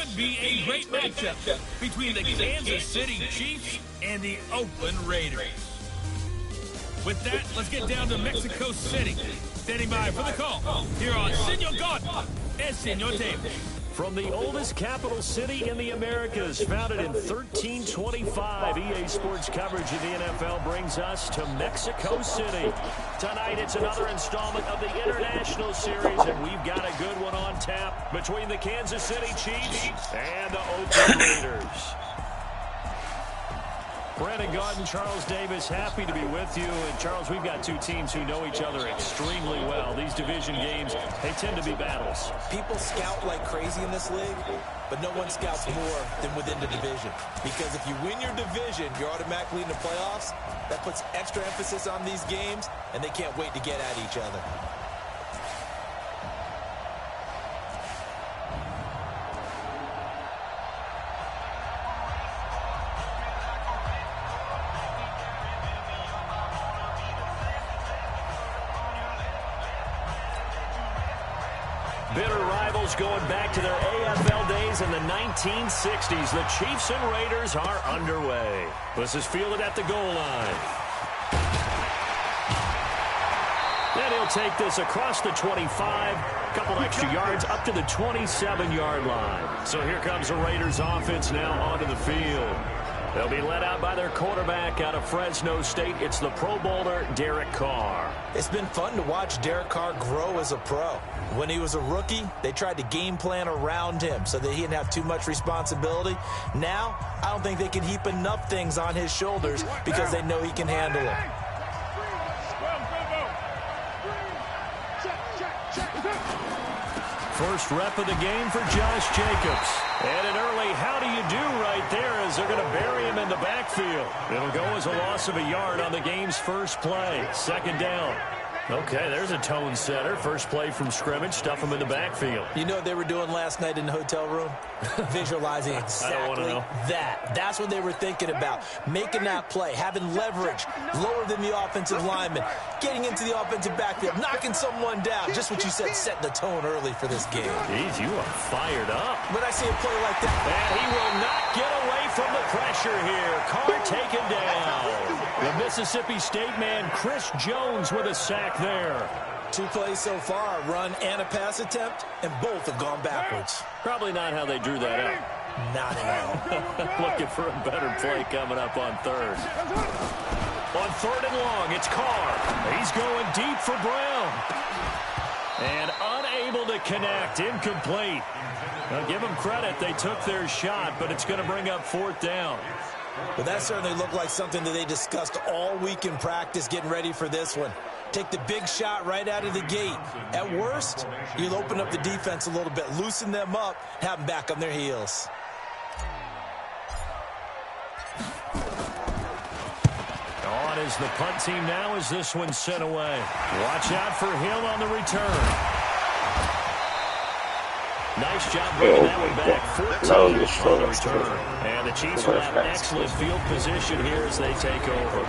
should be a great matchup between the Kansas City Chiefs and the Oakland Raiders. With that, let's get down to Mexico City. Standing by for the call here on Senor God and Senor Davis. From the oldest capital city in the Americas, founded in 1325, EA Sports coverage of the NFL brings us to Mexico City. Tonight, it's another installment of the International Series, and we've got a good one on tap between the Kansas City Chiefs and the Oakland Raiders. Brandon Gaudin, Charles Davis, happy to be with you. And Charles, we've got two teams who know each other extremely well. These division games, they tend to be battles. People scout like crazy in this league, but no one scouts more than within the division. Because if you win your division, you're automatically in the playoffs. That puts extra emphasis on these games, and they can't wait to get at each other. Bitter rivals going back to their AFL days in the 1960s. The Chiefs and Raiders are underway. This is fielded at the goal line. And he'll take this across the 25. A couple extra yards up to the 27-yard line. So here comes the Raiders offense now onto the field. They'll be led out by their quarterback out of Fresno State. It's the Pro Bowler, Derek Carr. It's been fun to watch Derek Carr grow as a pro. When he was a rookie, they tried to game plan around him so that he didn't have too much responsibility. Now, I don't think they can heap enough things on his shoulders because they know he can handle them. First rep of the game for Josh Jacobs. And an early how do you do right there as they're going to bury him in the backfield. It'll go as a loss of a yard on the game's first play. Second down. Okay, there's a tone setter. First play from scrimmage, stuff him in the backfield. You know what they were doing last night in the hotel room? Visualizing exactly that. That's what they were thinking about. Making that play, having leverage, lower than the offensive lineman, getting into the offensive backfield, knocking someone down. Just what you said, setting the tone early for this game. Jeez, you are fired up. When I see a play like that. And he will not get away from the pressure here. Carr taken down. The Mississippi State man, Chris Jones, with a sack there. 2 plays so far, a run and a pass attempt, and both have gone backwards. Probably not how they drew that up. Not at all. Looking for a better play coming up on third. On third and long, it's Carr. He's going deep for Brown. And unable to connect, incomplete. Now give them credit, they took their shot, but it's going to bring up fourth down. Well, that certainly looked like something that they discussed all week in practice getting ready for this one. Take the big shot right out of the gate. At worst, you'll open up the defense a little bit, loosen them up, have them back on their heels. On is the punt team now as this one's sent away. Watch out for Hill on the return. Nice job bringing that one back. 14 on the return. And the Chiefs will have excellent field position here as they take over.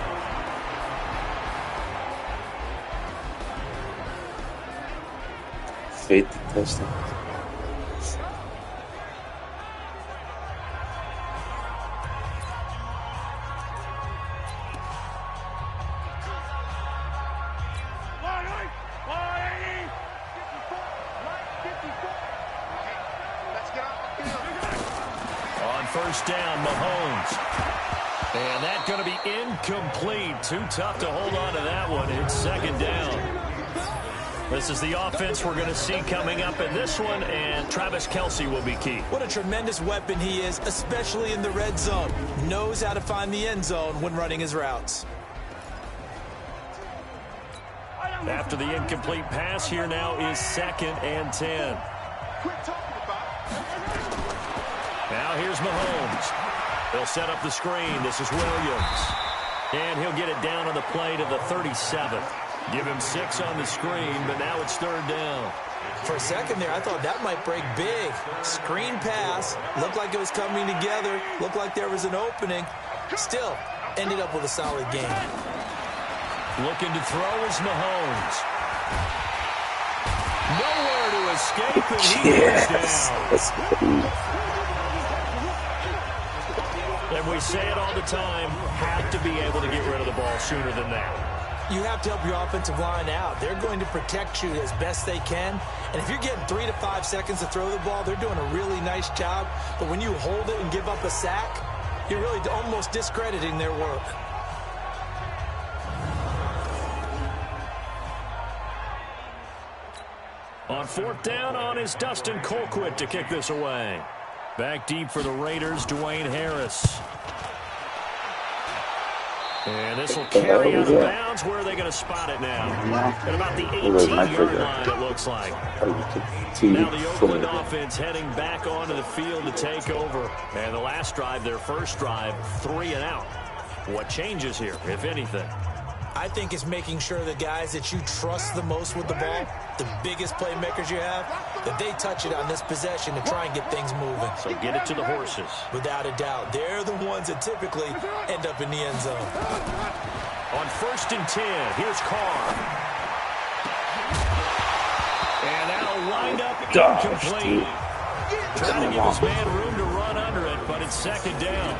Fate testing. First down, Mahomes. And that's going to be incomplete. Too tough to hold on to that one. It's second down. This is the offense we're going to see coming up in this one, and Travis Kelce will be key. What a tremendous weapon he is, especially in the red zone. Knows how to find the end zone when running his routes. After the incomplete pass, here now is 2nd and 10. Now here's Mahomes. They'll set up the screen. This is Williams. And he'll get it down on the play to the 37. Give him 6 on the screen, but now it's third down. For a second there, I thought that might break big. Screen pass. Looked like it was coming together. Looked like there was an opening. Still, ended up with a solid game. Looking to throw is Mahomes. Nowhere to escape, and he goes down. we say it all the time, have to be able to get rid of the ball sooner than that. You have to help your offensive line out. They're going to protect you as best they can. And if you're getting 3 to 5 seconds to throw the ball, they're doing a really nice job. But when you hold it and give up a sack, you're really almost discrediting their work. On 4th down is Dustin Colquitt to kick this away. Back deep for the Raiders, Dwayne Harris. And this will carry out of bounds. Where are they going to spot it now? At about the 18-yard line, it looks like. Now the Oakland offense heading back onto the field to take over. And the last drive, their first drive, 3 and out. What changes here, if anything? I think it's making sure the guys that you trust the most with the ball, the biggest playmakers you have, that they touch it on this possession to try and get things moving. So get it to the horses. Without a doubt. They're the ones that typically end up in the end zone. On 1st and 10, here's Carr. And that'll wind up incomplete. Trying to give his man room to run under it, but it's 2nd down.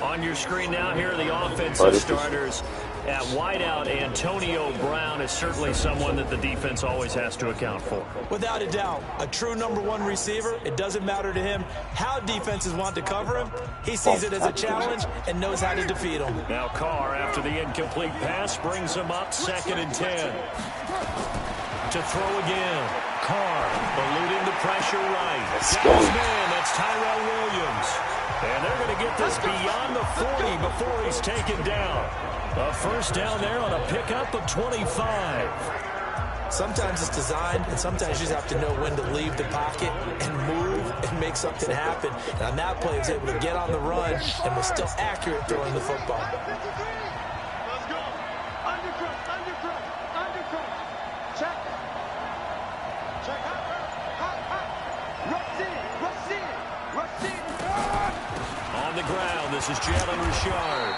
On your screen now, here are the offensive starters. At wideout, Antonio Brown is certainly someone that the defense always has to account for. Without a doubt, a true #1 receiver. It doesn't matter to him how defenses want to cover him. He sees it as a challenge and knows how to defeat him. Now Carr, after the incomplete pass, brings him up 2nd and 10. To throw again. Carr eluding the pressure right. Got his man. That's Tyrell Williams. And they're going to get this beyond the 40 before he's taken down. A 1st down there on a pickup of 25. Sometimes it's designed, and sometimes you just have to know when to leave the pocket and move and make something happen. And on that play, he was able to get on the run and was still accurate throwing the football. Let's go. Undercut. Check. Rush in. On the ground, this is Jalen Richard.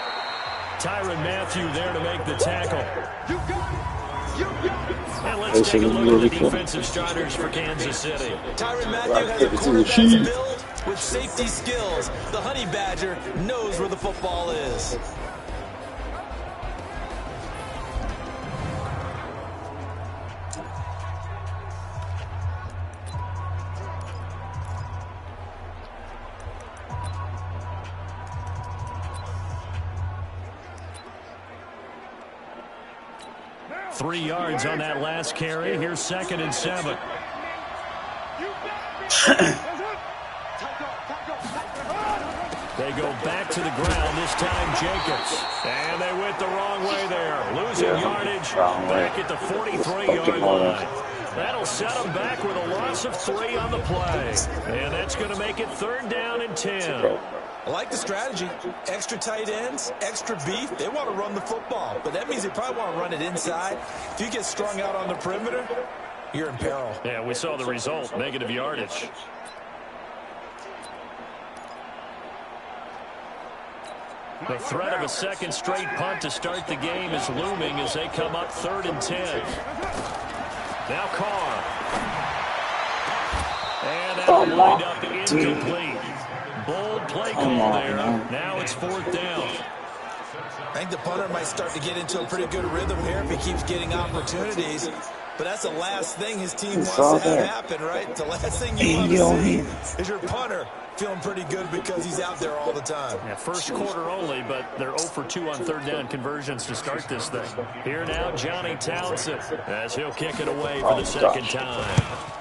Tyrann Mathieu there to make the tackle. You got it. And let's take a look at the defensive starters for Kansas City. Tyrann Mathieu has a quarterback's build with safety skills. The Honey Badger knows where the football is. Three yards on that last carry. Here's 2nd and 7. They go back to the ground, this time Jacobs. And they went the wrong way there. Losing yardage back at the 43-yard line. That'll set them back with a loss of 3 on the play. And that's going to make it 3rd down and 10. I like the strategy. Extra tight ends, extra beef. They want to run the football, but that means they probably want to run it inside. If you get strung out on the perimeter, you're in peril. Yeah, we saw the result, negative yardage. The threat of a second straight punt to start the game is looming as they come up 3rd and 10. Now Carr. And that'll wind up incomplete. Bold play call there. Now it's 4th down. I think the punter might start to get into a pretty good rhythm here if he keeps getting opportunities. But that's the last thing his team wants to have happen, right? The last thing you want to see is your punter feeling pretty good because he's out there all the time. Yeah, first quarter only, but they're 0 for 2 on 3rd down conversions to start this thing. Here now, Johnny Townsend, as he'll kick it away for the 2nd time.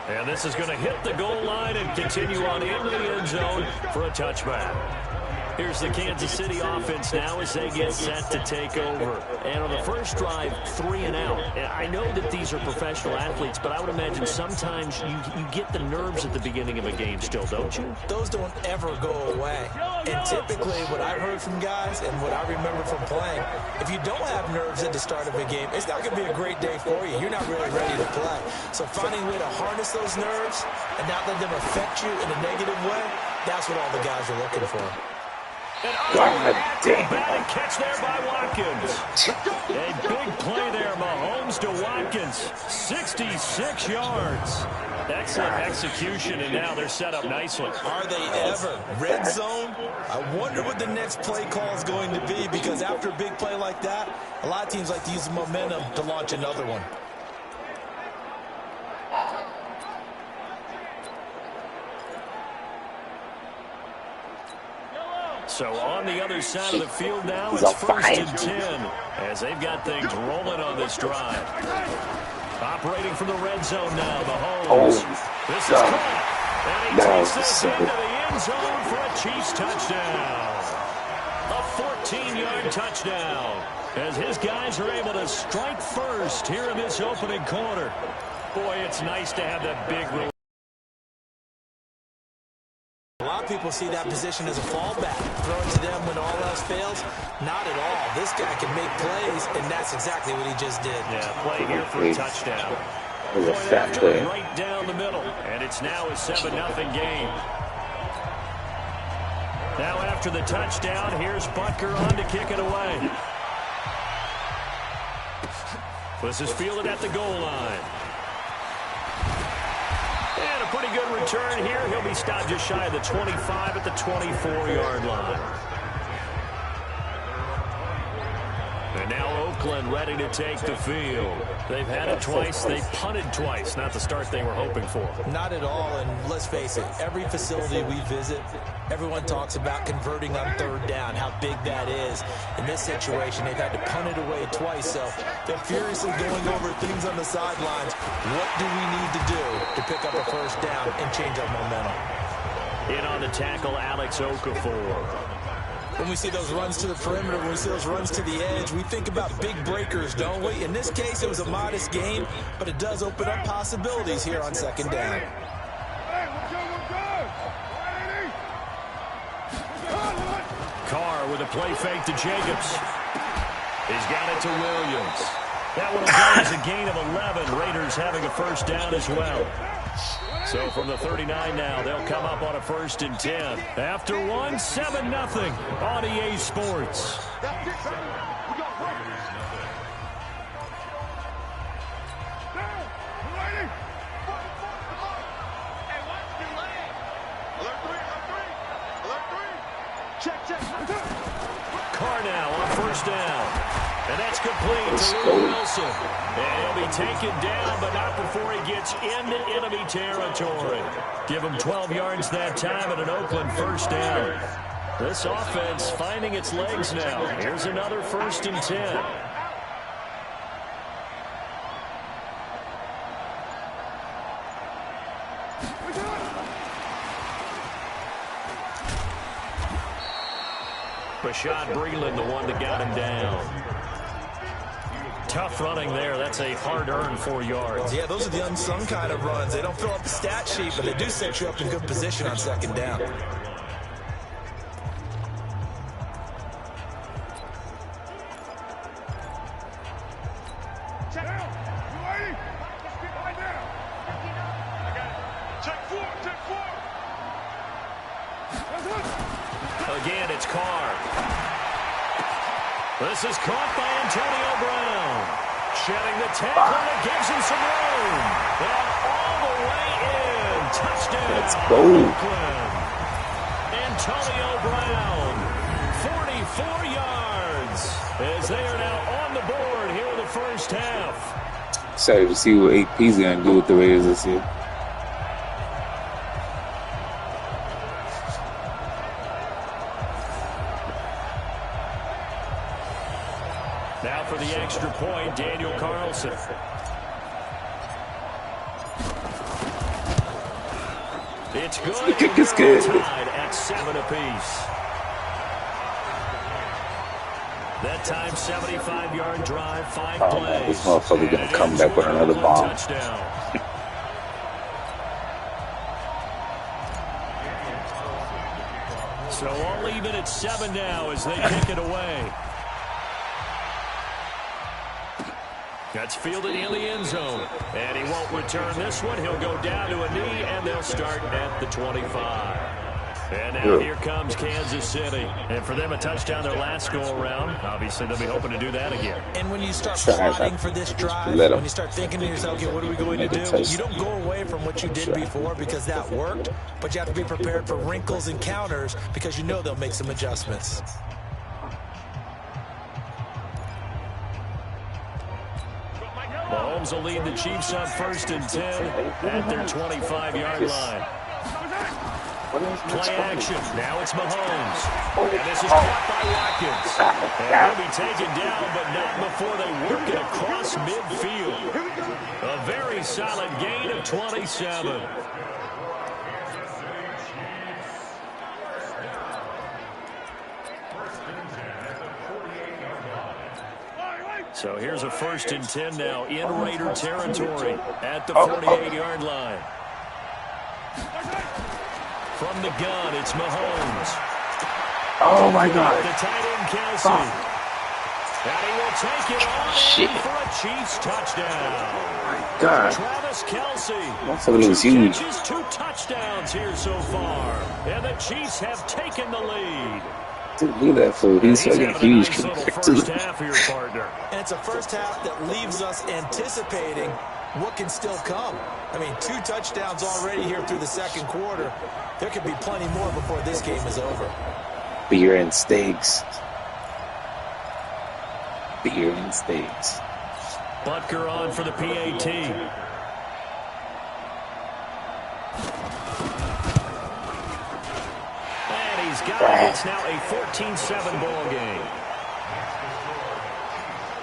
And this is going to hit the goal line and continue on into the end zone for a touchback. Here's the Kansas City offense now as they get set to take over. And on the first drive, 3 and out. I know that these are professional athletes, but I would imagine sometimes you get the nerves at the beginning of a game still, don't you? Those don't ever go away. And typically what I've heard from guys and what I remember from playing, if you don't have nerves at the start of a game, it's not going to be a great day for you. You're not really ready to play. So finding a way to harness those nerves and not let them affect you in a negative way, that's what all the guys are looking for. God damn. Bad catch there by Watkins. A big play there, Mahomes to Watkins. 66 yards. Excellent execution, and now they're set up nicely. Are they ever? Red zone? I wonder what the next play call is going to be, because after a big play like that, a lot of teams like to use the momentum to launch another one. So on the other side of the field now, it's 1st and 10 as they've got things rolling on this drive. Operating from the red zone now, Mahomes. This is caught. And he takes this into the end zone for a Chiefs touchdown. A 14-yard touchdown as his guys are able to strike first here in this opening quarter. Boy, it's nice to have that big release. A lot of people see that position as a fallback. Throwing to them when all else fails? Not at all. This guy can make plays, and that's exactly what he just did. Yeah, play here for a touchdown. It was a fat play. Right down the middle, and it's now a 7-0 game. Now after the touchdown, here's Butker on to kick it away. This is fielded at the goal line. And a pretty good return here. He'll be stopped just shy of the 25 at the 24-yard line. And now Oakland ready to take the field. They've had it twice. They've punted twice. Not the start they were hoping for. Not at all, and let's face it, every facility we visit, everyone talks about converting on 3rd down, how big that is. In this situation, they've had to punt it away twice, so they're furiously going over things on the sidelines. What do we need to do to pick up a 1st down and change our momentum? In on the tackle, Alex Okafor. When we see those runs to the perimeter, when we see those runs to the edge, we think about big breakers, don't we? In this case, it was a modest gain, but it does open up possibilities here on 2nd down. Carr with a play fake to Jacobs. He's got it to Williams. That one will go as a gain of 11. Raiders having a 1st down as well. So from the 39 now, they'll come up on a 1st and 10. After one, 7-0 on EA Sports. Carr now on 1st down. And that's complete to Lou Wilson. And he'll be taken down, but not before he gets into enemy territory. Give him 12 yards that time at an Oakland 1st down. This offense finding its legs now. Here's another 1st and 10. Rashad Breeland, the one that got him down. Tough running there. That's a hard-earned 4 yards. Yeah, those are the unsung kind of runs. They don't fill up the stat sheet, but they do set you up in good position on 2nd down. Again, it's Carr. This is caught by Antonio Brown. Shedding the tackle, and it gives him some room. And all the way in. Touchdown. Let's go. Oakland. Antonio Brown, 44 yards. As they are now on the board here in the 1st half. Excited to see what AP's going to do with the Raiders this year. Now for the extra point, Daniel Carlson. It's good. The kick is good. Tied at 7 apiece. That time, 75-yard drive, 5 Oh, plays. man, this motherfucker going to come back with another bomb. Touchdown. So all even at 7 now as they kick it away. That's fielded in the end zone. And he won't return this one. He'll go down to a knee, and they'll start at the 25. And now here comes Kansas City. And for them, a touchdown their last go-around. Obviously, they'll be hoping to do that again. And when you start plotting for this drive, when you start thinking to yourself, okay, what are we going to do? You don't go away from what you did before because that worked, but you have to be prepared for wrinkles and counters because you know they'll make some adjustments. Mahomes will lead the Chiefs on 1st and 10 at their 25-yard line. Play action. Now it's Mahomes. And this is caught by Watkins. And he'll be taken down, but not before they work it across midfield. A very solid gain of 27. So here's a 1st and 10 now in Raider territory at the 48-yard line. From the gun, it's Mahomes. Oh, my God. The tight end, Kelsey. And he will take it on for a Chiefs touchdown. Oh, my God. Travis Kelsey. That's huge. 2 touchdowns here so far. And the Chiefs have taken the lead. Dude, look at that fool. He's fucking huge. First half for your partner. And it's a first half that leaves us anticipating what can still come. I mean, 2 touchdowns already here through the second quarter. There could be plenty more before this game is over. Beer and steaks. Beer and steaks. Butker on for the PAT. And he's got it. It's now a 14-7 ball game.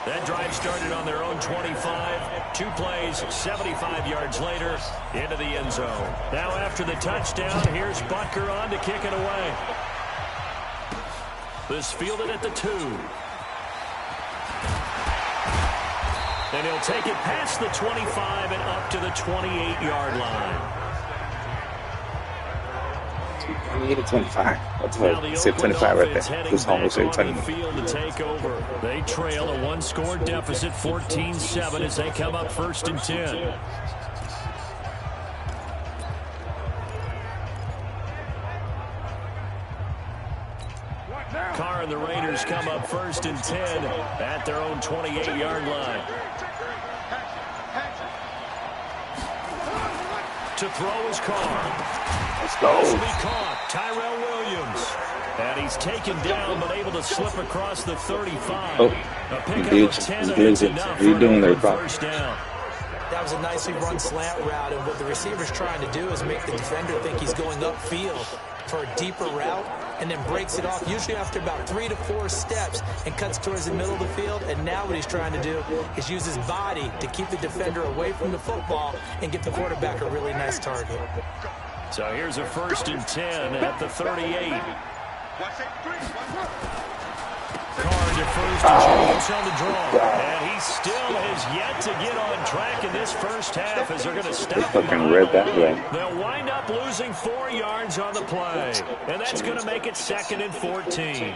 That drive started on their own 25. 2 plays, 75 yards later, into the end zone. Now after the touchdown, here's Butker on to kick it away. This fielded at the 2. And he'll take it past the 25 and up to the 28-yard line. 28 to 25. That's what I said, 25 right there. This almost said 20. To take over. They trail a 1-score deficit, 14-7, as they come up 1st and 10. Carr and the Raiders come up 1st and 10 at their own 28-yard line. To throw is Carr. Let's go. This will be caught. Tyrell Williams. And he's taken down, but able to slip across the 35. Oh, a pickup of 10, and it's enough for a first down. That was a nicely run slant route, and what the receiver's trying to do is make the defender think he's going upfield for a deeper route, and then breaks it off, usually after about 3 to 4 steps, and cuts towards the middle of the field. And now what he's trying to do is use his body to keep the defender away from the football and give the quarterback a really nice target. So here's a 1st and 10 at the 38. Carr defers to James on the draw. And he still has yet to get on track in this first half as they're going to stop him. Fucking read that way. They'll wind up losing 4 yards on the play. And that's going to make it 2nd and 14.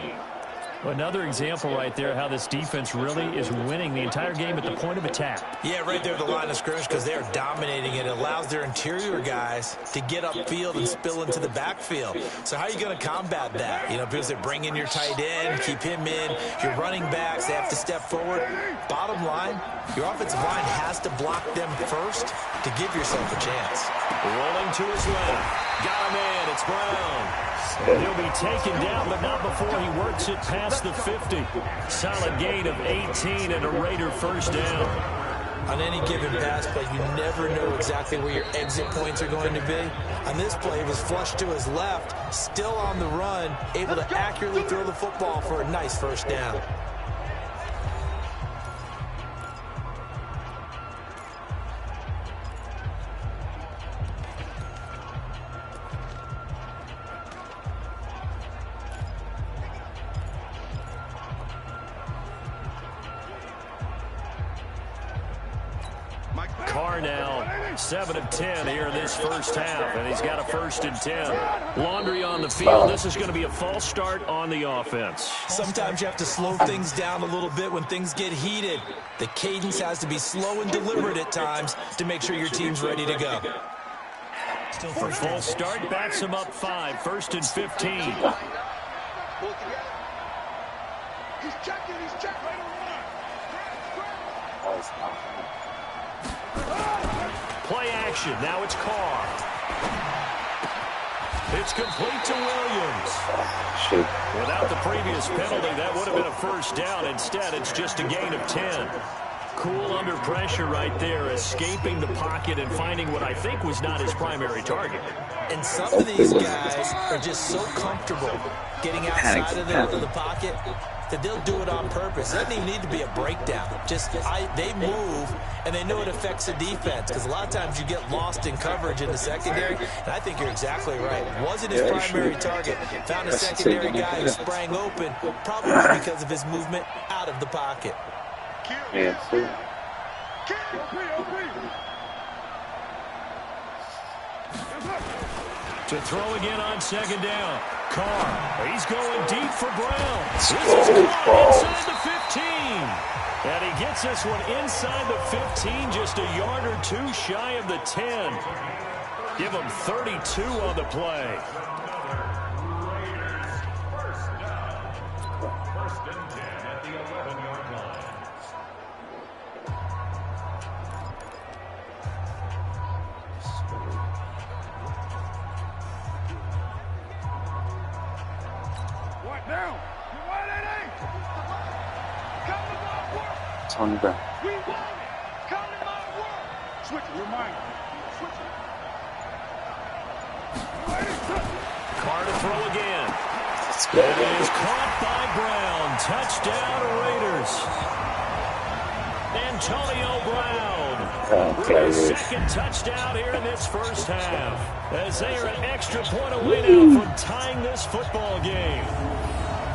Another example right there how this defense really is winning the entire game at the point of attack. Yeah, right there at the line of scrimmage because they are dominating it. It allows their interior guys to get upfield and spill into the backfield. So how are you going to combat that? You know, because they bring in your tight end, keep him in. Your running backs, they have to step forward. Bottom line, your offensive line has to block them first to give yourself a chance. Rolling to his left. Got him in. It's Brown. And he'll be taken down, but not before he works it past the 50. Solid gain of 18 and a Raider first down. On any given pass play, you never know exactly where your exit points are going to be. On this play, he was flushed to his left, still on the run, able to accurately throw the football for a nice first down. Carr now 7 of 10 here in this first half, and he's got a 1st and 10. Laundry on the field. This is going to be a false start on the offense. Sometimes you have to slow things down a little bit when things get heated. The cadence has to be slow and deliberate at times to make sure your team's ready to go. For full start, backs him up 5, 1st and 15. Pull together. He's checking. Play action. Now it's Carr. It's complete to Williams. Shoot. Without the previous penalty, that would have been a first down. Instead, it's just a gain of 10. Cool under pressure right there, escaping the pocket and finding what I think was not his primary target. And some of these guys are just so comfortable getting outside of the pocket that they'll do it on purpose. It doesn't even need to be a breakdown. They move, and they know it affects the defense, because a lot of times you get lost in coverage in the secondary, and I think you're exactly right. Wasn't his primary target. Found a secondary guy who sprang open, probably because of his movement out of the pocket. Yeah. To throw again on 2nd down. Carr, he's going deep for Brown. This is caught inside the 15. And he gets this one inside the 15, just a yard or 2 shy of the 10. Give him 32 on the play. On the ground. We want it. Come to my work. Switch it. You're mine. Switch it. Carr to throw again. Let's go. It is caught by Brown. Touchdown Raiders. Antonio Brown. His 2nd touchdown here in this first half, as they are an extra point away now from tying this football game.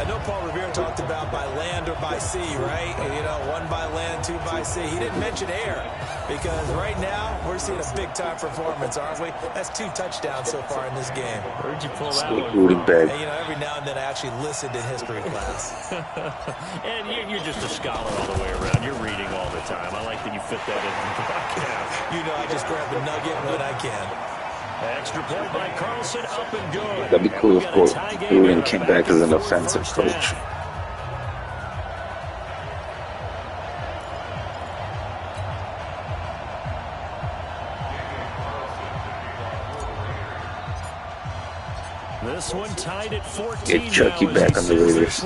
I know Paul Revere talked about by land or by sea, right? You know, 1 by land, 2 by sea. He didn't mention air, because right now we're seeing a big-time performance, aren't we? That's 2 touchdowns so far in this game. Where'd you pull that one from? And, you know, every now and then I actually listened in history class. And you're just a scholar all the way around. You're reading all the time. I like that you fit that in the broadcast. You know, I just grab a nugget when I can. Extra point by Carlson, up and good. That'd be cool if Gruden came back as an offensive coach. This one tied at 14. Get Chucky back on the Raiders.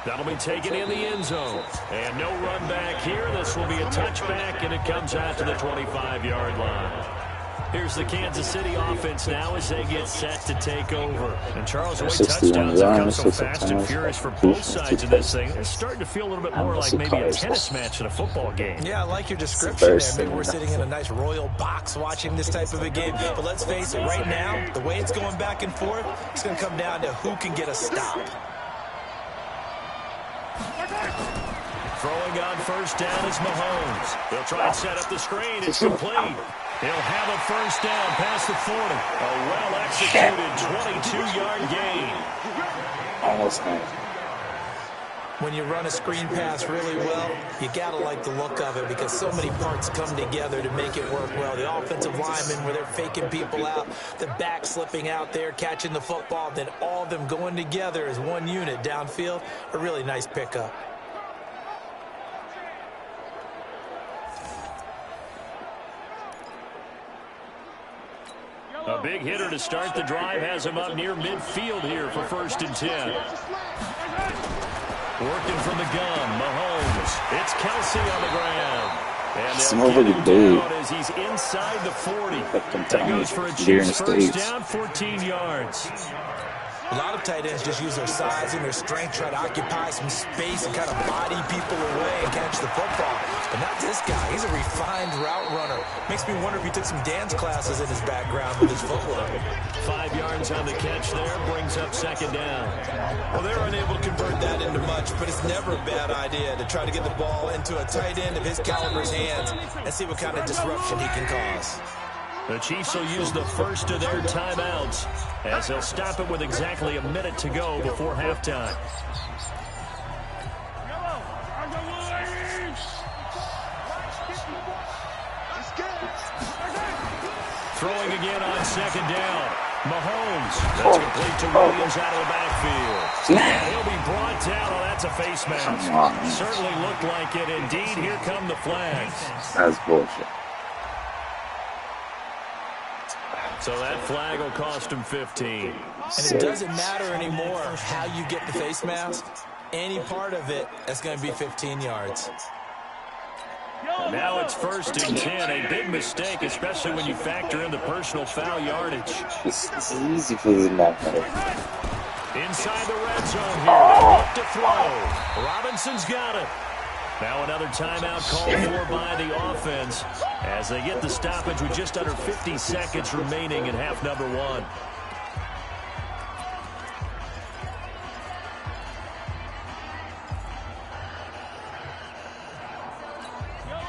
That'll be taken in the end zone. And no run back here. This will be a touchback, and it comes out to the 25-yard line. Here's the Kansas City offense now as they get set to take over. And Charles, the way touchdowns have come so fast and furious for both sides of this thing, it's starting to feel a little bit more like maybe a tennis match in a football game. Yeah, I like your description there. Maybe we're sitting in a nice royal box watching this type of a game. But let's face it, right now, the way it's going back and forth, it's going to come down to who can get a stop. Throwing on 1st down is Mahomes. They'll try and set up the screen. It's complete. He'll have a 1st down past the 40. A well-executed 22-yard gain. Almost nice. When you run a screen pass really well, you got to like the look of it, because so many parts come together to make it work well. The offensive linemen, where they're faking people out, the back slipping out there, catching the football, then all of them going together as one unit downfield. A really nice pickup. A big hitter to start the drive has him up near midfield here for 1st and 10. Working from the gun, Mahomes. It's Kelsey on the ground. And they'll get him down as he's inside the 40. That goes for a Chiefs 1st down, 14 yards. A lot of tight ends just use their size and their strength, try to occupy some space and kind of body people away and catch the football. But not this guy. He's a refined route runner. Makes me wonder if he took some dance classes in his background with his footwork. 5 yards on the catch there, brings up 2nd down. Well, they're unable to convert that into much, but it's never a bad idea to try to get the ball into a tight end of his caliber's hands and see what kind of disruption he can cause. The Chiefs will use the first of their timeouts as they'll stop it with exactly a minute to go before halftime. Throwing again on second down. Mahomes. That's complete to Williams out of the backfield. And he'll be brought down. Oh, that's a face mask. Certainly looked like it. Indeed, here come the flags. That's bullshit. So that flag will cost him 15. And it doesn't matter anymore how you get the face mask. Any part of it is going to be 15 yards. And now it's 1st and 10. A big mistake, especially when you factor in the personal foul yardage. It's easy for the map. Inside the red zone here. They look to throw. Robinson's got it. Now another timeout called for by the offense as they get the stoppage with just under 50 seconds remaining in half number 1.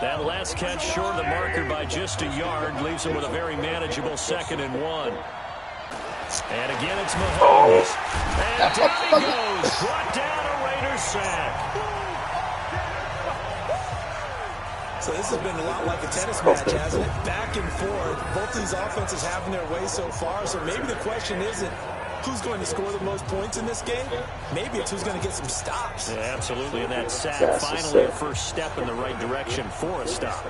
That last catch short of the marker by just a yard leaves him with a very manageable 2nd and 1. And again, it's Mahomes. And down he goes. Brought down a Raiders sack. So this has been a lot like a tennis match, hasn't it? Back and forth. Both these offenses having their way so far. So maybe the question isn't who's going to score the most points in this game. Maybe it's who's going to get some stops. Yeah, absolutely. And that sack finally a first step in the right direction for a stop.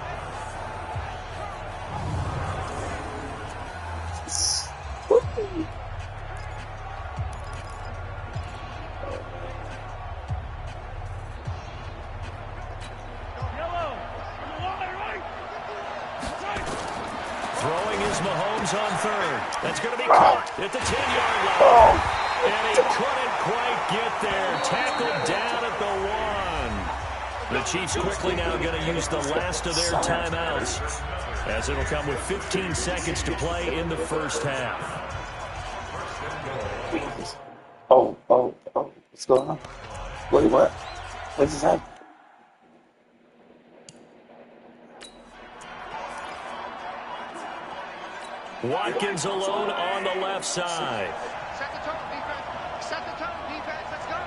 Throwing is Mahomes on 3rd. That's going to be caught at the 10-yard line. And he couldn't quite get there. Tackled down at the 1. The Chiefs quickly now going to use the last of their timeouts as it'll come with 15 seconds to play in the first half. Oh. What's going on? Wait, what? What just happened? Watkins alone on the left side. Set the tone, defense. Set the tone, defense. Let's go.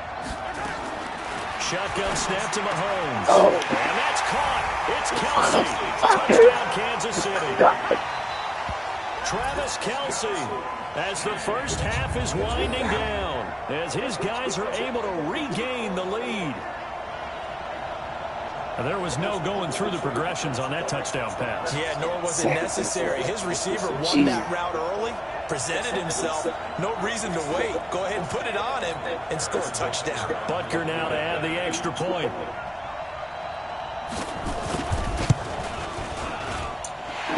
Shotgun snap to Mahomes. And that's caught. It's Kelsey. Touchdown, Kansas City. Travis Kelsey, as the first half is winding down, as his guys are able to regain the lead. There was no going through the progressions on that touchdown pass. Yeah, nor was it necessary. His receiver won that route early, presented himself. No reason to wait. Go ahead and put it on him and score a touchdown. Butker now to add the extra point.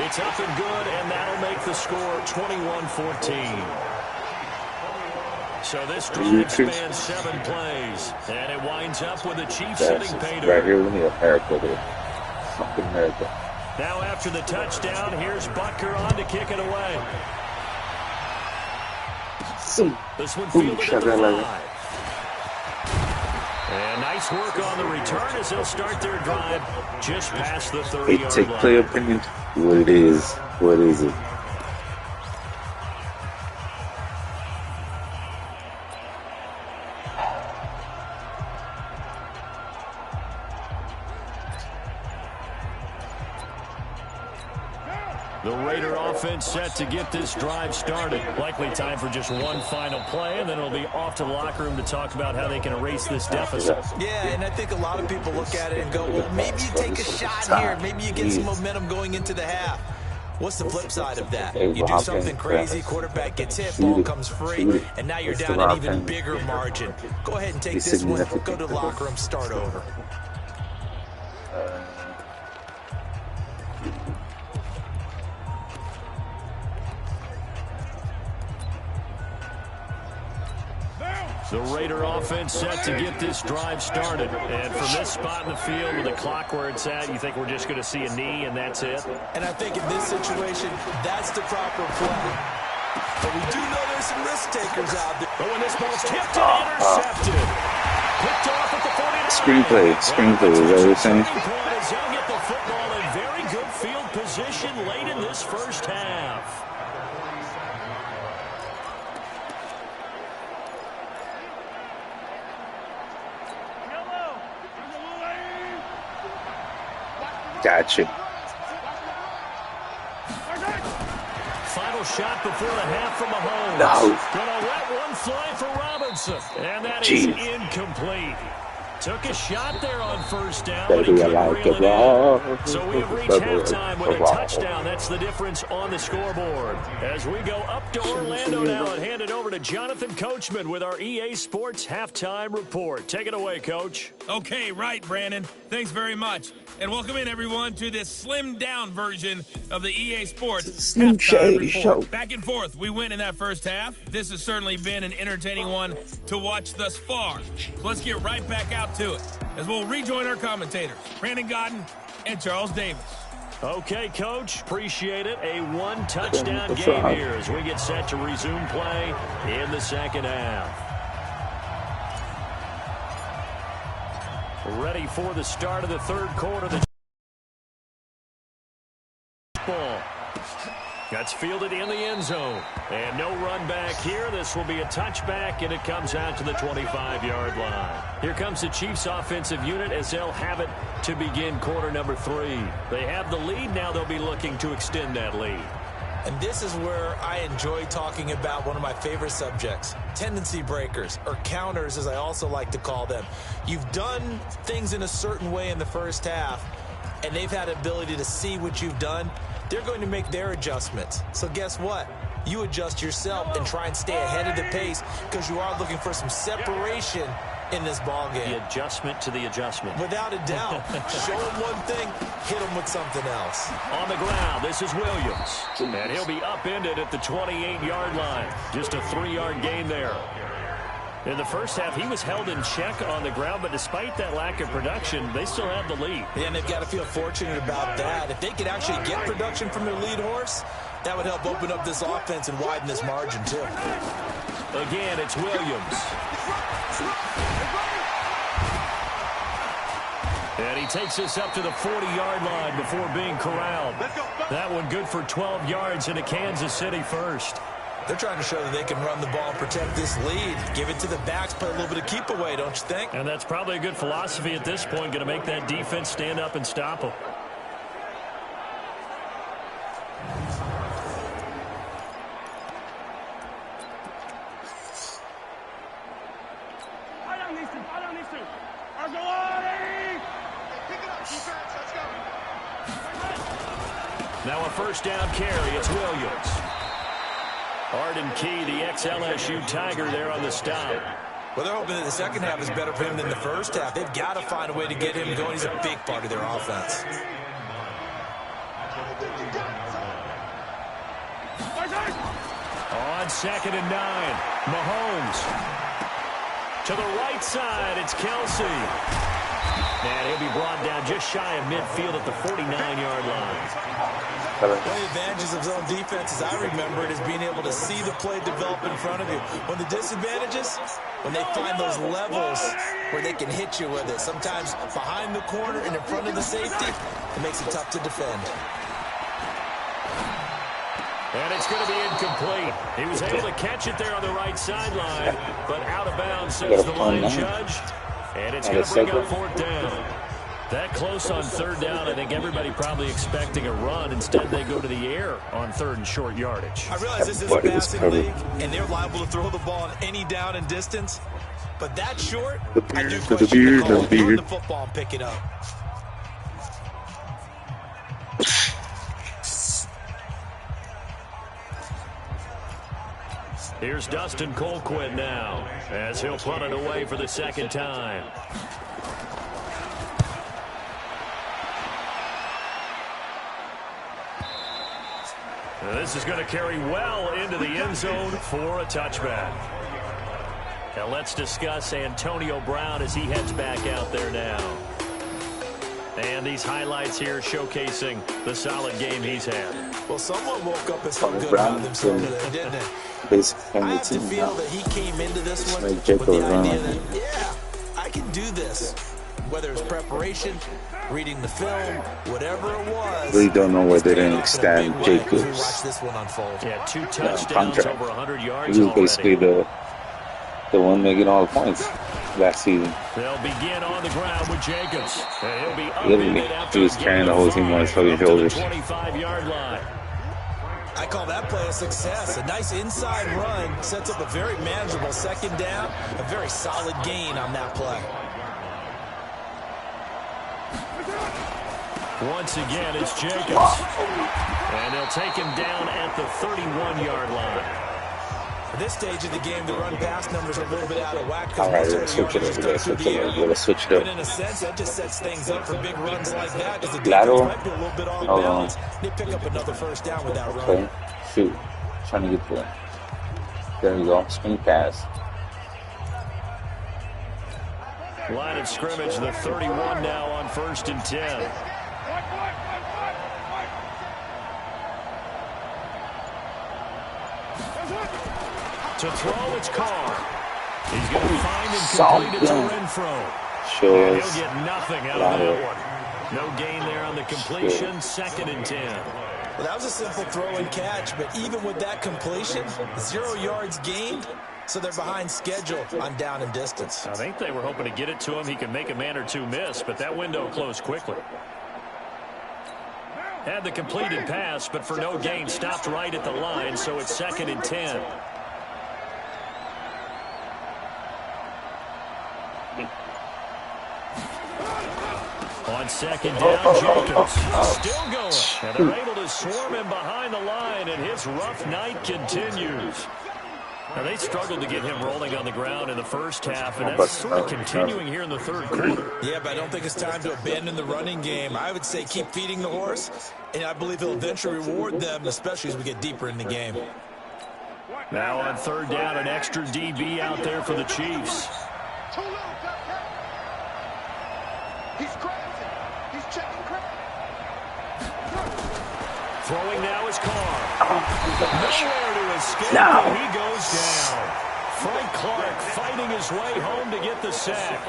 It's up and good, and that'll make the score 21-14. So this drive spans 7 plays, and it winds up with the Chiefs hitting pay dirt. Right here, we need a haircut here. Fucking haircut. Now after the touchdown, here's Butker on to kick it away. This one fielded at the 5. And nice work on the return as they'll start their drive just past the 30-yard line. Take player opinion. What it is. What is it? The Raider offense set to get this drive started. Likely time for just one final play, and then it'll be off to the locker room to talk about how they can erase this deficit. Yeah, and I think a lot of people look at it and go, well, maybe you take a shot here. Maybe you get some momentum going into the half. What's the flip side of that? You do something crazy, quarterback gets hit, ball comes free, and now you're down an even bigger margin. Go ahead and take this one, go to the locker room, start over. The Raider offense set to get this drive started. And from this spot in the field with the clock where it's at, you think we're just going to see a knee and that's it? And I think in this situation, that's the proper play. But we do know there's some risk takers out there. But when this ball's tipped and intercepted. Picked off at the 49. Screenplay, is that what you're saying? They'll get the football in very good field position late in this first half. Gotcha. final shot before the half from Mahomes. No. Gonna let one fly for Robinson. And that is incomplete. Took a shot there on first down, but he couldn't reel it in. So we have reached halftime with a touchdown. That's the difference on the scoreboard. As we go up to Orlando now and hand it over to Jonathan Coachman with our EA Sports Halftime Report. Take it away, Coach. Okay, right, Brandon. Thanks very much. And welcome in, everyone, to this slimmed-down version of the EA Sports Slim Shady Show. Back and forth, we win in that first half. This has certainly been an entertaining one to watch thus far. So let's get right back out to it, as we'll rejoin our commentators, Brandon Godden and Charles Davis. Okay, Coach. Appreciate it. A one-touchdown game here as we get set to resume play in the second half. Ready for the start of the third quarter. The ball. That's fielded in the end zone. And no run back here. This will be a touchback, and it comes out to the 25-yard line. Here comes the Chiefs' offensive unit as they'll have it to begin quarter number 3. They have the lead. Now they'll be looking to extend that lead. And this is where I enjoy talking about one of my favorite subjects, tendency breakers, or counters as I also like to call them. You've done things in a certain way in the first half, and they've had the ability to see what you've done. They're going to make their adjustments. So guess what? You adjust yourself and try and stay ahead of the pace because you are looking for some separation in this ball game. The adjustment to the adjustment. Without a doubt. Show him one thing, hit him with something else. On the ground, this is Williams. And he'll be upended at the 28-yard line. Just a 3-yard gain there. In the first half, he was held in check on the ground, but despite that lack of production, they still have the lead. Yeah, and they've got to feel fortunate about that. If they could actually get production from their lead horse, that would help open up this offense and widen this margin, too. Again, it's Williams. And he takes us up to the 40-yard line before being corralled. That one good for 12 yards into Kansas City first. They're trying to show that they can run the ball and protect this lead. Give it to the backs, play a little bit of keep away, don't you think? And that's probably a good philosophy at this point, going to make that defense stand up and stop them. Now a first down carry. It's Williams. Arden Key, the ex-LSU Tiger, there on the stop. Well, they're hoping that the second half is better for him than the first half. They've got to find a way to get him going. He's a big part of their offense. On 2nd and 9, Mahomes. To the right side, it's Kelsey. And he'll be brought down just shy of midfield at the 49-yard line. One of the advantages of zone defense, as I remember it, is being able to see the play develop in front of you. When the disadvantages, when they find those levels where they can hit you with it, sometimes behind the corner and in front of the safety, it makes it tough to defend. And it's going to be incomplete. He was able to catch it there on the right sideline, but out of bounds, says the line judge. And it's going to bring up 4th down. That close on 3rd down, I think everybody probably expecting a run. Instead, they go to the air on 3rd and short yardage. I realize this is a passing league, and they're liable to throw the ball on any down and distance. But that short, I do question the call. Run the football and pick it up. Here's Dustin Colquitt now, as he'll punt it away for the second time. This is going to carry well into the end zone for a touchback. Now let's discuss Antonio Brown as he heads back out there now. And these highlights here showcasing the solid game he's had. Well, someone woke up and felt good about themselves today, didn't they? I have to feel that he came into this one with the idea that, yeah, I can do this. Whether it's preparation, reading the film, whatever it was. Really don't know why they didn't extend Jacobs. Watch this one unfold. Yeah, 2 touchdowns, over 100 yards He was already. basically the one making all the points last season. They'll begin on the ground with Jacobs. And he'll be He was carrying the whole team on his fucking shoulders. 25-yard line. I call that play a success. A nice inside run sets up a very manageable second down. A very solid gain on that play. Once again, it's Jacobs. And they'll take him down at the 31-yard line. At this stage of the game, the run-pass numbers are a little bit out of whack. All right, let's switch it up. Let's switch it But up. in a sense, that just sets things up for big runs like that. Because the defense Lateral. might be a little bit off Hold on. balance. They pick up another first down with that run. Okay, shoot. Trying to get there. There we go. Screen pass. Line of scrimmage, the 31 now on 1st and 10. To throw, it's Carr. He's going to find and complete it to Renfro. Sure. And he'll get nothing out of that one. No gain there on the completion. 2nd and 10. Well, that was a simple throw and catch, but even with that completion, 0 yards gained, so they're behind schedule on down and distance. I think they were hoping to get it to him. He could make a man or two miss, but that window closed quickly. Had the completed pass, but for no gain, stopped right at the line, so it's 2nd and 10. On 2nd down, Jacobs still going. And they're able to swarm him behind the line, and his rough night continues. Now, they struggled to get him rolling on the ground in the first half, and that's sort of continuing here in the 3rd quarter. Yeah, but I don't think it's time to abandon the running game. I would say keep feeding the horse, and I believe he'll eventually reward them, especially as we get deeper in the game. Now on 3rd down, an extra DB out there for the Chiefs. He's crazy. He's checking crazy. Throwing now is Carr. Nowhere to escape, and he goes down. Frank Clark fighting his way home to get the sack.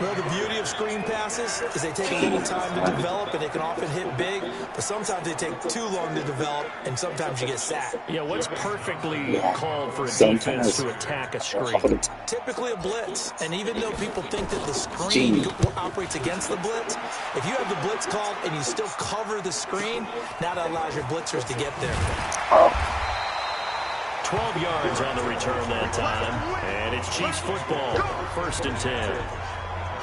Well, the beauty of screen passes is they take a little time to develop, and they can often hit big, but sometimes they take too long to develop, and sometimes you get sacked. Yeah, what's perfectly called for a defense to attack a screen? Typically a blitz, and even though people think that the screen operates against the blitz, if you have the blitz called and you still cover the screen, now that allows your blitzers to get there. 12 yards on the return that time, and it's Chiefs football, 1st and 10.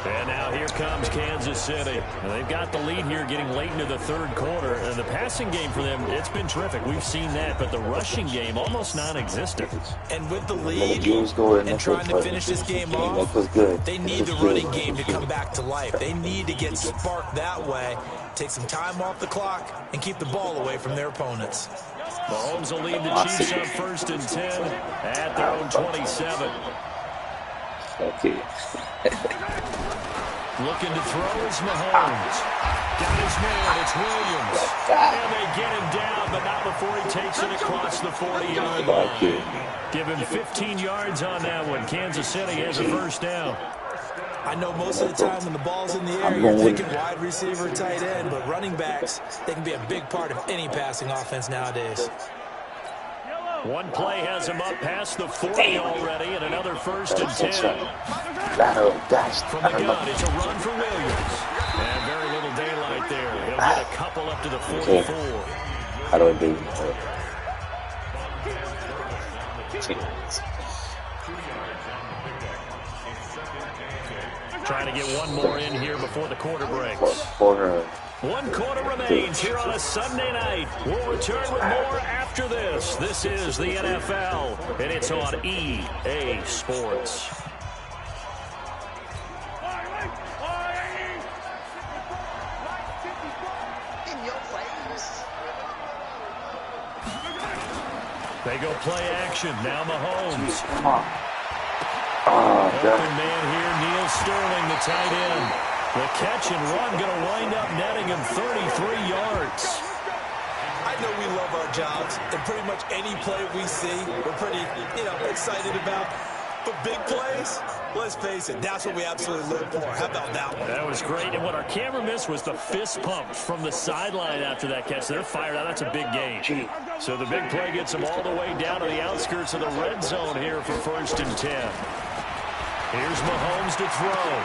And now here comes Kansas City. And they've got the lead here getting late into the 3rd quarter. And the passing game for them, it's been terrific. We've seen that. But the rushing game, almost non-existent. And with the lead and trying to finish this game off, they need the running game to come back to life. They need to get sparked that way, take some time off the clock, and keep the ball away from their opponents. Mahomes will lead the Chiefs on 1st and 10 at their own 27. Okay. Looking to throw is Mahomes. Got his man, it's Williams. And they get him down, but not before he takes it across the 40-yard line. Give him 15 yards on that one. Kansas City has a 1st down. I know most of the time when the ball's in the air, you're thinking wide receiver, tight end, but running backs, they can be a big part of any passing offense nowadays. One play has him up past the 40 already, and another 1st and 10. From the gun, it's a run for Williams. And very little daylight there. He'll get a couple up to the 44. How do I do Trying to get one more in here before the quarter breaks. One quarter remains here on a Sunday night. We'll return with more after this. This is the NFL, and it's on EA Sports. They go play action. Now Mahomes. Open man here, Neil Sterling, the tight end. The catch and run going to wind up netting him 33 yards. I know we love our jobs, and pretty much any play we see, we're pretty, excited about. But big plays, let's face it, that's what we absolutely live for. How about that one? That was great, and what our camera missed was the fist pump from the sideline after that catch. They're fired out. That's a big gain. So the big play gets them all the way down to the outskirts of the red zone here for 1st and 10. Here's Mahomes to throw.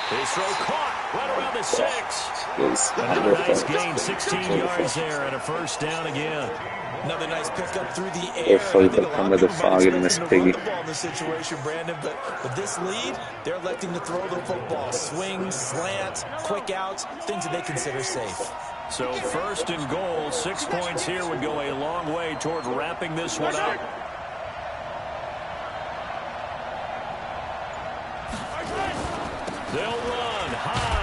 His throw caught right around the 6. Another nice gain, 16 yards there, and a first down again. Another nice pickup through the air. I think a lot of people might expect him to run the ball in this situation, Brandon, but with this lead, they're electing to throw the football. Swings, slants, quick outs, things that they consider safe. So first and goal, 6 points here would go a long way toward wrapping this one up. They'll run high.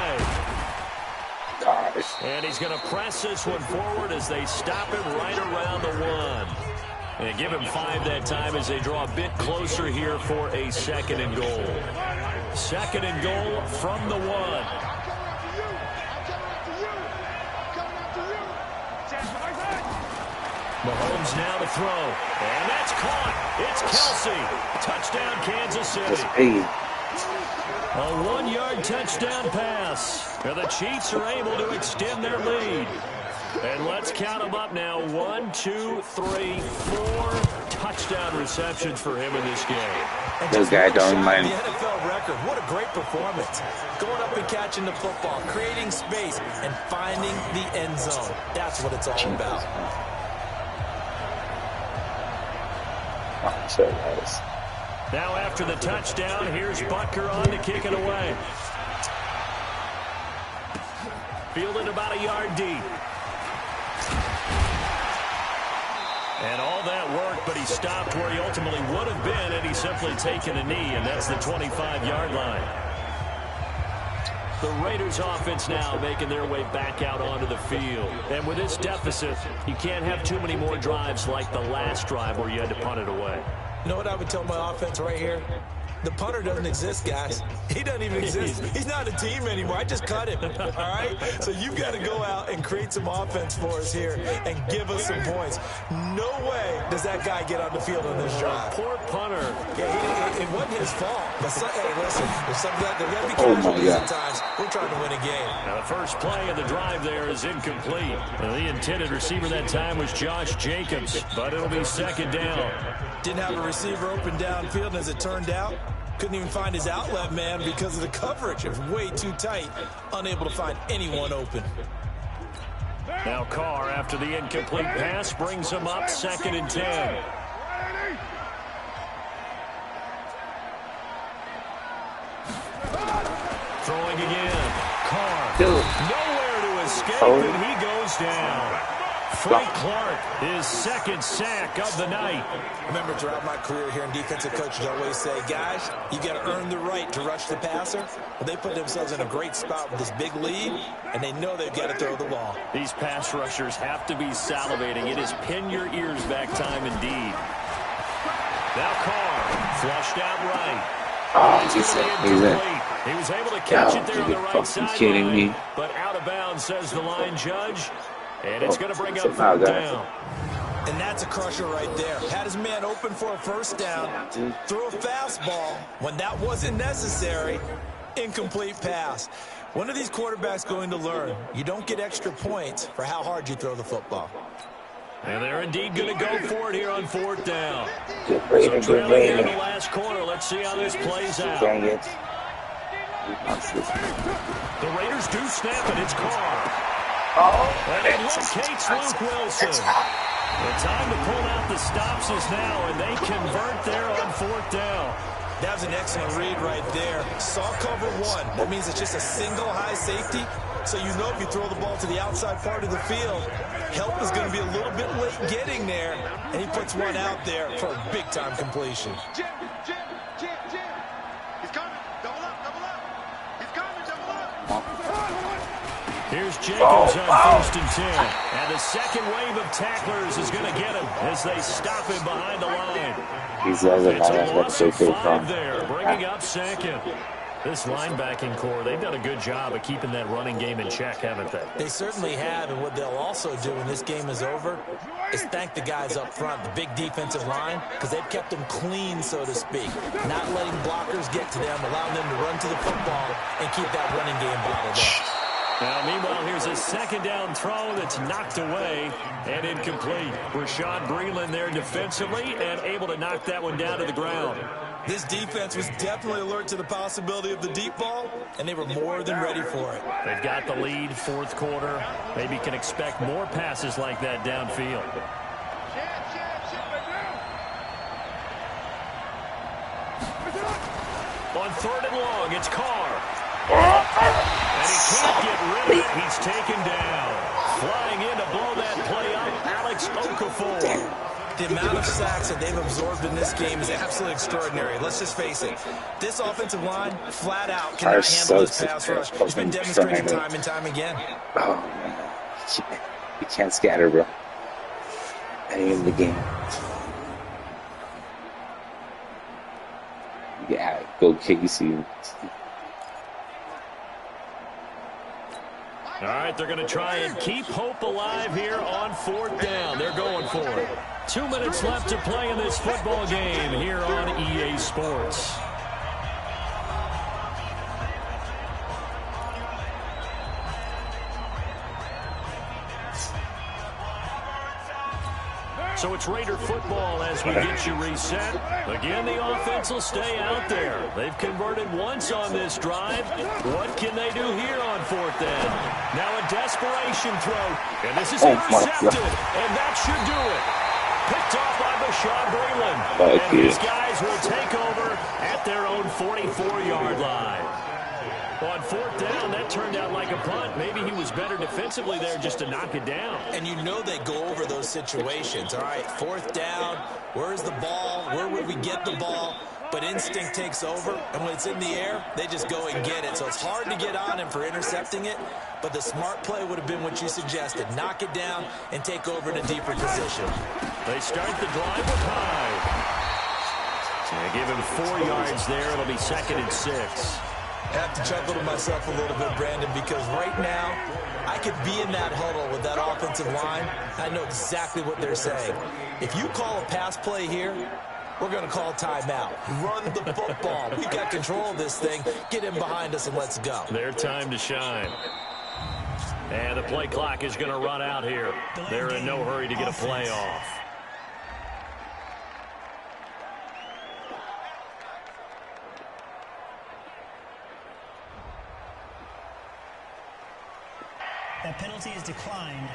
And he's going to press this one forward as they stop him right around the 1. And give him 5 that time as they draw a bit closer here for a second and goal. Second and goal from the 1. Mahomes now to throw. And that's caught. It's Kelsey. Touchdown, Kansas City. A 1-yard touchdown pass. And the Chiefs are able to extend their lead. And let's count them up now. 1, 2, 3, 4 touchdown receptions for him in this game. This guy don't mind. The NFL record. What a great performance. Going up and catching the football, creating space, and finding the end zone. That's what it's all about. So nice. Now after the touchdown, here's Butker on to kick it away. Fielded about a yard deep. And all that worked, but he stopped where he ultimately would have been, and he's simply taken a knee, and that's the 25-yard line. The Raiders offense now making their way back out onto the field. And with this deficit, you can't have too many more drives like the last drive where you had to punt it away. You know what I would tell my offense right here? The punter doesn't exist, guys. He doesn't even exist. He's not a team anymore. I just cut him, all right? So you've got to go out and create some offense for us here and give us some points. No way does that guy get on the field on this drive. Poor punter. Yeah, it wasn't his fault. But hey, listen, there's something that there got to be casualties at times. We're trying to win a game. Now the first play of the drive there is incomplete. The intended receiver that time was Josh Jacobs, but it'll be second down. Didn't have a receiver open downfield, and as it turned out, couldn't even find his outlet man because of the coverage. It was way too tight, unable to find anyone open. Now Carr, after the incomplete pass, brings him up second and 10. Throwing again. Carr. Nowhere to escape, and he goes down. Frank Clark, his second sack of the night. Remember, throughout my career here in defensive coaches, I always say, guys, you got to earn the right to rush the passer. Well, they put themselves in a great spot with this big lead, and they know they've got to throw the ball. These pass rushers have to be salivating. It is pin your ears back time indeed. Now Carr, flushed out right. Oh, he's in. He was able to catch it there on the right sideline, but out of bounds, says the line judge. And it's going to bring up third down. And that's a crusher right there. Had his man open for a first down, threw a fastball when that wasn't necessary. Incomplete pass. When are these quarterbacks going to learn? You don't get extra points for how hard you throw the football. And they're indeed going to go for it here on fourth down. So trailing in the last quarter. Let's see how this plays out. The Raiders do snap it. It's Carr. And it locates Luke Wilson. The time to pull out the stops is now, and they convert there on fourth down. That was an excellent read right there. Saw cover one. That means it's just a single high safety. So you know if you throw the ball to the outside part of the field, help is going to be a little bit late getting there. And he puts one out there for a big-time completion. Jim. He's coming. Double up. He's coming. Double up. Here's Jacobs on first and 10. And the second wave of tacklers is going to get him as they stop him behind the line. It's a loss of 5 there, bringing up second. This linebacking core, they've done a good job of keeping that running game in check, haven't they? They certainly have, and what they'll also do when this game is over is thank the guys up front, the big defensive line, because they've kept them clean, so to speak, not letting blockers get to them, allowing them to run to the football and keep that running game bottled up. Now, meanwhile, here's a second down throw that's knocked away and incomplete. Rashad Breeland there defensively and able to knock that one down to the ground. This defense was definitely alert to the possibility of the deep ball, and they were more than ready for it. They've got the lead, fourth quarter. Maybe can expect more passes like that downfield. On 3rd and long, it's Carr. And he can't get rid of it. He's taken down. Flying in to blow that play up, Alex Okafor. The amount of sacks that they've absorbed in this game is absolutely extraordinary. Let's just face it. This offensive line, flat out, cannot handle this pass rush. It's been demonstrated time and time again. Oh, man. You can't scatter, bro. At the end of the game. Yeah, go Casey. All right, they're going to try and keep hope alive here on 4th down. They're going for it. 2 minutes left to play in this football game here on EA Sports. So it's Raider football as we get you reset. Again, the offense will stay out there. They've converted once on this drive. What can they do here on 4th down? Now a desperation throw. And this is intercepted. And that should do it. Picked off by Bashaud Breeland. And these guys will take over at their own 44-yard line. On 4th down, that turned out like a punt. Maybe he was better defensively there just to knock it down. And you know they go over those situations. All right, 4th down, where's the ball? Where would we get the ball? But instinct takes over, and when it's in the air, they just go and get it. So it's hard to get on him for intercepting it, but the smart play would have been what you suggested. Knock it down and take over in a deeper position. They start the drive with Hyde. They give him 4 yards there. It'll be 2nd and 6. I have to chuckle to myself a little bit, Brandon, because right now I could be in that huddle with that offensive line. I know exactly what they're saying. If you call a pass play here, we're going to call timeout. Run the football. We've got control of this thing. Get him behind us and let's go. Their time to shine. And the play clock is going to run out here. They're in no hurry to get a play off. That penalty is declined.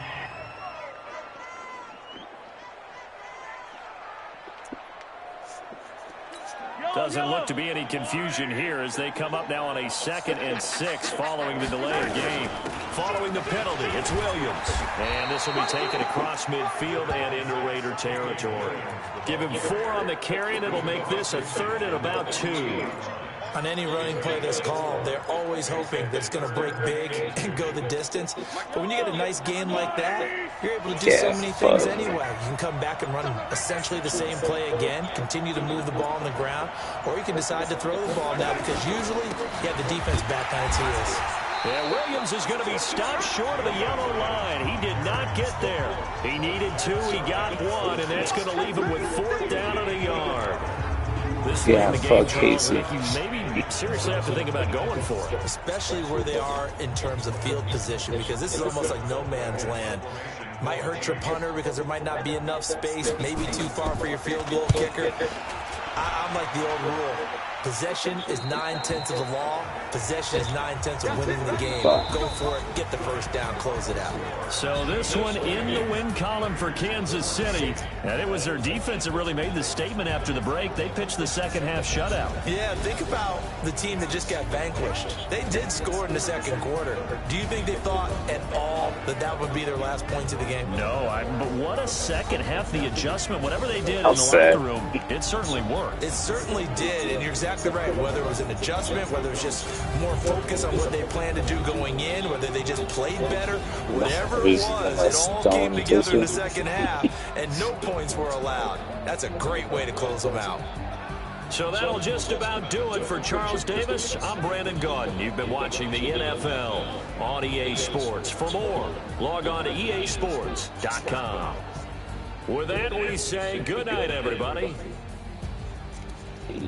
Doesn't look to be any confusion here as they come up now on a 2nd and 6 following the delay of game. Following the penalty, it's Williams. And this will be taken across midfield and into Raider territory. Give him 4 on the carry, and it'll make this a 3rd and about 2. On any running play that's called, they're always hoping that it's going to break big and go the distance. But when you get a nice gain like that, you're able to do so many things anyway. You can come back and run essentially the same play again, continue to move the ball on the ground, or you can decide to throw the ball now because usually you have the defense back on its heels. Yeah, Williams is going to be stopped short of the yellow line. He did not get there. He needed 2, he got 1, and that's going to leave him with 4th down and a yard. This yeah, the game fuck Casey. You maybe seriously have to think about going for it. Especially where they are in terms of field position, because this is almost like no man's land. Might hurt your punter because there might not be enough space, maybe too far for your field goal kicker. I'm like the old rule. Possession is 9/10 of the law. Possession is 9/10 of winning the game. Go for it, get the first down, close it out. So this one in the win column for Kansas City. And it was their defense that really made the statement after the break. They pitched the second half shutout. Yeah, think about the team that just got vanquished. They did score in the second quarter. Do you think they thought at all that that would be their last points of the game? No, but what a second half. The adjustment, whatever they did in the locker room, it certainly worked. It certainly did, and you're exactly right. Whether it was an adjustment, whether it was just more focus on what they planned to do going in, whether they just played better, whatever it was, it all came together in the second half, and no points were allowed. That's a great way to close them out. So that'll just about do it for Charles Davis. I'm Brandon Gaudin. You've been watching the NFL on EA Sports. For more, log on to easports.com. With that, we say good night, everybody. Peace.